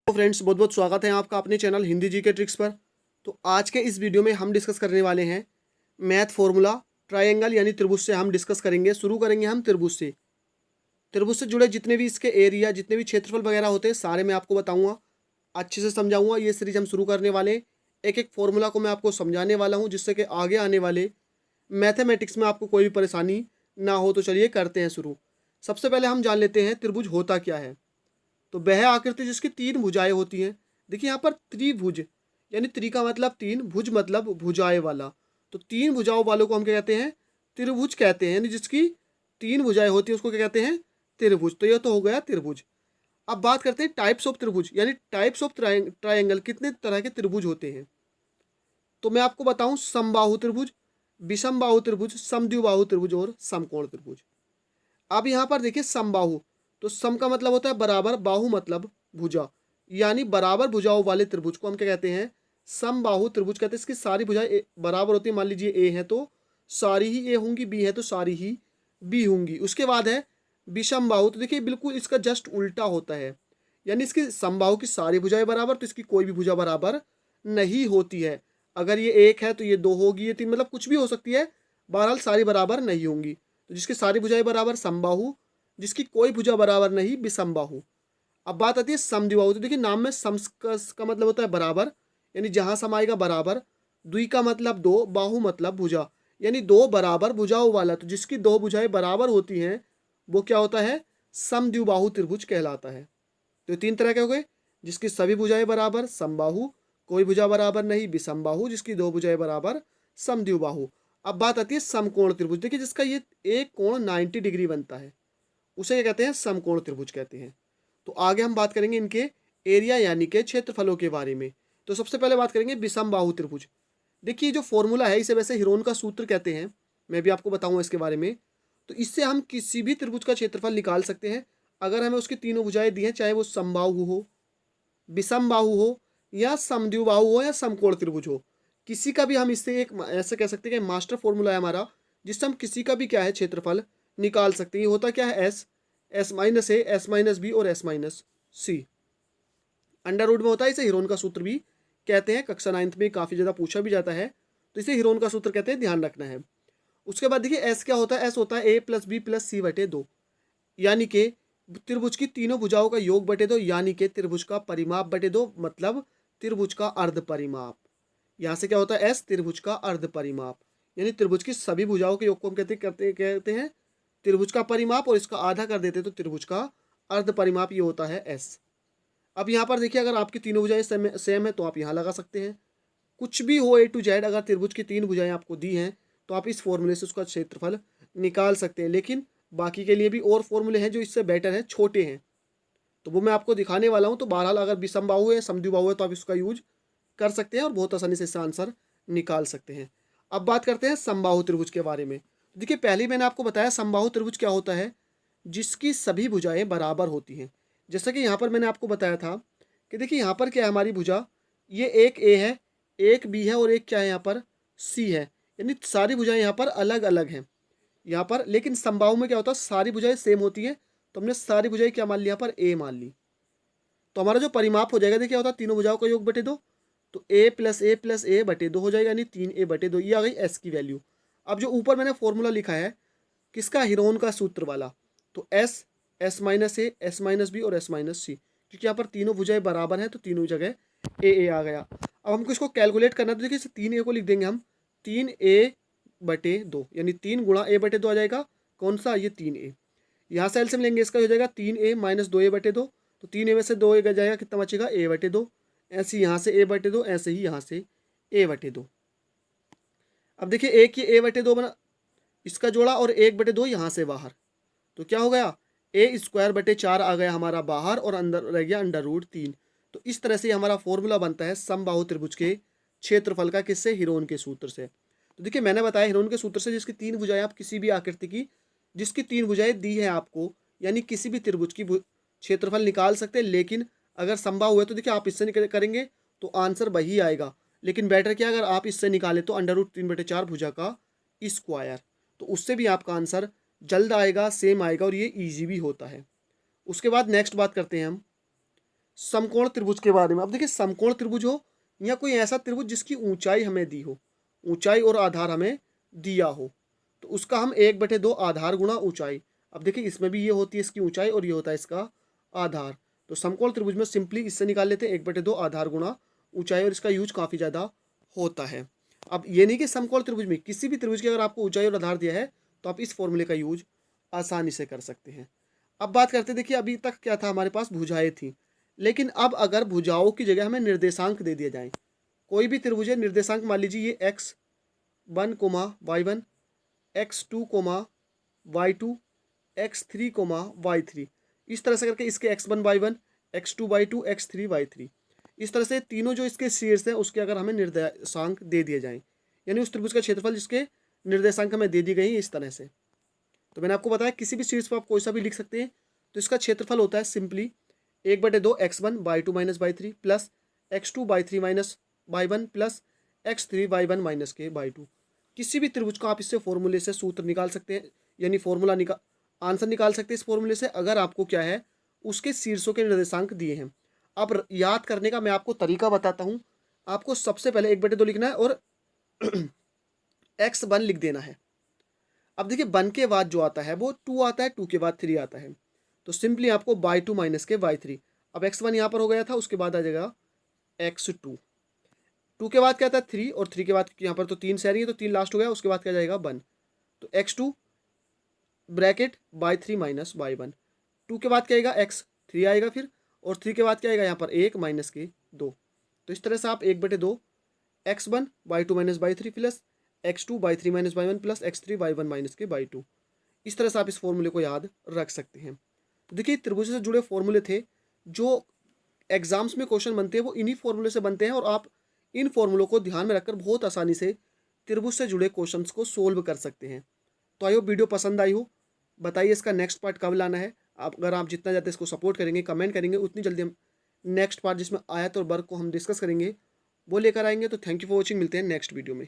तो फ्रेंड्स, बहुत बहुत स्वागत है आपका अपने चैनल हिंदी जी के ट्रिक्स पर। तो आज के इस वीडियो में हम डिस्कस करने वाले हैं मैथ फॉर्मूला ट्रायंगल यानी त्रिभुज से हम डिस्कस करेंगे। शुरू करेंगे हम त्रिभुज से। त्रिभुज से जुड़े जितने भी इसके एरिया, जितने भी क्षेत्रफल वगैरह होते हैं, सारे मैं आपको बताऊंगा, अच्छे से समझाऊंगा। ये सीरीज हम शुरू करने वाले हैं। एक एक फॉर्मूला को मैं आपको समझाने वाला हूँ, जिससे कि आगे आने वाले मैथमेटिक्स में आपको कोई भी परेशानी ना हो। तो चलिए करते हैं शुरू। सबसे पहले हम जान लेते हैं त्रिभुज होता क्या है। तो वह आकृति जिसकी तीन भुजाएं होती हैं। देखिए यहाँ पर त्रिभुज यानी त्रि का मतलब तीन, भुज मतलब भुजाएं वाला। तो तीन भुजाओं वालों को हम क्या कहते हैं? त्रिभुज कहते हैं। यानी जिसकी तीन भुजाएं होती हैं उसको क्या कहते हैं? त्रिभुज। तो यह तो हो गया त्रिभुज। अब बात करते हैं टाइप्स ऑफ त्रिभुज यानी टाइप्स ऑफ ट्रायंगल। कितने तरह के त्रिभुज होते हैं? तो मैं आपको बताऊं, समबाहु त्रिभुज, विषमबाहु त्रिभुज, समद्विबाहु त्रिभुज और समकोण त्रिभुज। अब यहाँ पर देखिए समबाहु, तो सम का मतलब होता है बराबर, बाहु मतलब भुजा, यानी बराबर भुजाओं वाले त्रिभुज को हम क्या कहते हैं? समबाहु त्रिभुज कहते हैं। इसकी सारी भुजाएं बराबर होती है। मान लीजिए ए है तो सारी ही ए होंगी, बी है तो सारी ही बी होंगी। उसके बाद है विषमबाहु। तो देखिए बिल्कुल इसका जस्ट उल्टा होता है, यानी इसकी समबाहु की सारी भुजाएं बराबर, तो इसकी कोई भी भुजा बराबर नहीं होती है। अगर ये एक है तो ये दो होगी, ये तीन, मतलब कुछ भी हो सकती है, बहरहाल सारी बराबर नहीं होंगी। तो जिसकी सारी भुजाएं बराबर समबाहु, जिसकी कोई भुजा बराबर नहीं विषमबाहु। अब बात आती है समद्विबाहु। तो देखिए नाम में सम का मतलब होता है बराबर, यानी जहां सम आएगा बराबर। द्वि का मतलब दो, बाहु मतलब भुजा, यानी दो बराबर भुजाओं वाला। तो जिसकी दो भुजाएं बराबर होती हैं वो क्या होता है? समद्विबाहु त्रिभुज कहलाता है। तो ये तीन तरह के हो गए, जिसकी सभी भुजाएं बराबर समबाहु, कोई भुजा बराबर नहीं विषमबाहु, जिसकी दो भुजाएं बराबर समद्विबाहु। अब बात आती है समकोण त्रिभुज। देखिए जिसका ये एक कोण 90 डिग्री बनता है उसे क्या कहते हैं? समकोण त्रिभुज कहते हैं। तो आगे हम बात करेंगे इनके एरिया यानी के क्षेत्रफलों के बारे में। तो सबसे पहले बात करेंगे विषमबाहु त्रिभुज। देखिए जो फॉर्मूला है इसे वैसे हिरोन का सूत्र कहते हैं, मैं भी आपको बताऊंगा इसके बारे में। तो इससे हम किसी भी त्रिभुज का क्षेत्रफल निकाल सकते हैं अगर हमें उसकी तीनों भुजाएं दी हैं, चाहे वो समबाहु हो, विषमबाहु हो, या समद्विबाहु हो, या समकोण त्रिभुज हो। किसी का भी हम इससे एक ऐसे कह सकते हैं कि मास्टर फॉर्मूला है हमारा, जिससे हम किसी का भी क्या है क्षेत्रफल निकाल सकते हैं। ये होता क्या है? एस, एस माइनस ए, एस माइनस बी और एस माइनस सी। अंडर रूट में होता है। इसे हिरोन का सूत्र भी कहते हैं। कक्षा 9th में काफ़ी ज़्यादा पूछा भी जाता है, तो इसे हिरोन का सूत्र कहते हैं, ध्यान रखना है। उसके बाद देखिए एस क्या होता है? एस होता है ए प्लस बी प्लस सी बटे दो, यानी कि त्रिभुज की तीनों भुजाओं का योग बटे दो, यानी कि त्रिभुज का परिमाप बटे दो, मतलब त्रिभुज का अर्ध परिमाप। यहाँ से क्या होता है? एस त्रिभुज का अर्ध परिमाप, यानी त्रिभुज की सभी भुजाओं के योग को हम कहते हैं त्रिभुज का परिमाप, और इसका आधा कर देते तो त्रिभुज का अर्ध परिमाप। ये होता है एस। अब यहाँ पर देखिए अगर आपकी तीनों भुजाएं सेम है तो आप यहाँ लगा सकते हैं। कुछ भी हो ए टू जेड, अगर त्रिभुज की तीन भुजाएं आपको दी हैं तो आप इस फॉर्मूले से उसका क्षेत्रफल निकाल सकते हैं। लेकिन बाकी के लिए भी और फॉर्मूले हैं जो इससे बेटर हैं, छोटे हैं, तो वो मैं आपको दिखाने वाला हूँ। तो बहरहाल अगर विषमबाहु है, समद्विबाहु है, तो आप इसका यूज कर सकते हैं और बहुत आसानी से इसका आंसर निकाल सकते हैं। अब बात करते हैं समबाहु त्रिभुज के बारे में। देखिए पहले ही मैंने आपको बताया समबाहु त्रिभुज क्या होता है, जिसकी सभी भुजाएं बराबर होती हैं। जैसा कि यहाँ पर मैंने आपको बताया था कि देखिए यहाँ पर क्या है हमारी भुजा, ये एक ए है, एक बी है और एक क्या है यहाँ पर? सी है। यानी सारी भुजाएं यहाँ पर अलग अलग हैं यहाँ पर। लेकिन समबाहु में क्या होता है? सारी भुजाएं सेम होती हैं, तो हमने सारी भुजाएं क्या मान ली? यहाँ पर ए मान ली। तो हमारा जो परिमाप हो जाएगा, देखिए क्या होता है? तीनों भुजाओं का योग बटे दो, तो ए प्लस ए बटे दो हो जाएगा, यानी 3a बटे दो। ये आ गई एस की वैल्यू। अब जो ऊपर मैंने फॉर्मूला लिखा है किसका? हिरोन का सूत्र वाला। तो एस, एस माइनस ए, एस माइनस बी और एस माइनस सी, क्योंकि यहाँ पर तीनों भुजाएं बराबर हैं तो तीनों जगह ए आ गया। अब हमको इसको कैलकुलेट करना है, तो देखिए 3a को लिख देंगे हम 3a बटे दो, यानी 3 गुणा ए बटे दो आ जाएगा। कौन सा? ये 3a। यहाँ से एलसीएम लेंगे, इसका हो जाएगा 3a माइनस 2a बटे दो, तो 3a में से 2a जाएगा, कितना बचेगा? a बटे दो। ऐसे यहाँ से a बटे दो, ऐसे ही यहाँ से a बटे दो। अब देखिए एक ये a बटे दो बना, इसका जोड़ा, और 1/2 यहाँ से बाहर, तो क्या हो गया? ए स्क्वायर बटे 4 आ गया हमारा बाहर, और अंदर रह गया अंडर रूट 3। तो इस तरह से हमारा फॉर्मूला बनता है समबाहु त्रिभुज के क्षेत्रफल का। किससे? हिरोन के सूत्र से। तो देखिए मैंने बताया हिरोन के सूत्र से, जिसकी तीन भुजाएं, आप किसी भी आकृति की जिसकी तीन भुजाएं दी है आपको, यानी किसी भी त्रिभुज की क्षेत्रफल निकाल सकते हैं। लेकिन अगर समबाहु है तो देखिए आप इससे करेंगे तो आंसर वही आएगा। लेकिन बेटर क्या, अगर आप इससे निकालें तो अंडर रूट 3/4 भुजा का स्क्वायर, तो उससे भी आपका आंसर जल्द आएगा, सेम आएगा, और ये इजी भी होता है। उसके बाद नेक्स्ट बात करते हैं हम समकोण त्रिभुज के बारे में। अब देखिए समकोण त्रिभुज हो या कोई ऐसा त्रिभुज जिसकी ऊंचाई हमें दी हो, ऊंचाई और आधार हमें दिया हो, तो उसका हम 1/2 आधार गुणा ऊंचाई। अब देखिए इसमें भी ये होती है इसकी ऊंचाई और ये होता है इसका आधार। तो समकोण त्रिभुज में सिंपली इससे निकाल लेते हैं 1/2 आधार गुणा ऊंचाई, और इसका यूज काफ़ी ज़्यादा होता है। अब ये नहीं कि समकोण त्रिभुज में, किसी भी त्रिभुज की अगर आपको ऊंचाई और आधार दिया है तो आप इस फॉर्मूले का यूज आसानी से कर सकते हैं। अब बात करते हैं, देखिए अभी तक क्या था हमारे पास, भुजाएं थी, लेकिन अब अगर भुजाओं की जगह हमें निर्देशांक दे दिया जाए, कोई भी त्रिभुज है, निर्देशांक मान लीजिए ये x1, y1, x2, y2, x3, y3, इस तरह से करके इसके x1, y1, x2, y2, x3, y3, इस तरह से तीनों जो इसके शीर्ष हैं उसके अगर हमें निर्देशांक दे दिए जाएं, यानी उस त्रिभुज का क्षेत्रफल जिसके निर्देशांक हमें दे दी गई है इस तरह से। तो मैंने आपको बताया किसी भी शीर्ष पर आप कोई सा भी लिख सकते हैं। तो इसका क्षेत्रफल होता है simply 1/2 x1 y2 minus y3 plus x2 y3 minus y1 plus x3 y1 minus के y2। किसी भी त्रिभुज का आप इससे फॉर्मूले से सूत्र निकाल सकते हैं, यानी फॉर्मूला आंसर निकाल सकते हैं इस फॉर्मूले से, अगर आपको क्या है उसके शीर्षों के निर्देशांक दिए हैं। अब याद करने का मैं आपको तरीका बताता हूँ। आपको सबसे पहले 1/2 लिखना है और x1 लिख देना है। अब देखिए 1 के बाद जो आता है वो 2 आता है, 2 के बाद 3 आता है, तो सिंपली आपको y2 माइनस के y3। अब x1 यहाँ पर हो गया था, उसके बाद आ जाएगा x2, 2 के बाद क्या आता है 3, और 3 के बाद यहाँ पर तो 3 से आ रही है तो 3 लास्ट हो गया, उसके बाद क्या जाएगा 1, तो x2 bracket y3 minus y1, 2 के बाद क्या आएगा x3 आएगा फिर, और 3 के बाद क्या आएगा यहाँ पर 1 माइनस के 2। तो इस तरह से आप 1/2 x1 y2 minus y3 plus x2 y3 minus y1 plus x3 y1 minus के y2, इस तरह से आप इस फॉर्मूले को याद रख सकते हैं। तो देखिए त्रिभुज से जुड़े फॉर्मूले थे जो एग्जाम्स में क्वेश्चन बनते हैं वो इन्हीं फॉर्मूले से बनते हैं, और आप इन फॉर्मूलों को ध्यान में रखकर बहुत आसानी से त्रिभुज से जुड़े क्वेश्चंस को सोल्व कर सकते हैं। तो आई होप वीडियो पसंद आई हो। बताइए इसका नेक्स्ट पार्ट कब लाना है। अगर आप जितना ज़्यादा इसको सपोर्ट करेंगे, कमेंट करेंगे, उतनी जल्दी हम नेक्स्ट पार्ट जिसमें आयत और वर्ग को हम डिस्कस करेंगे वो लेकर आएंगे। तो थैंक यू फॉर वॉचिंग, मिलते हैं नेक्स्ट वीडियो में।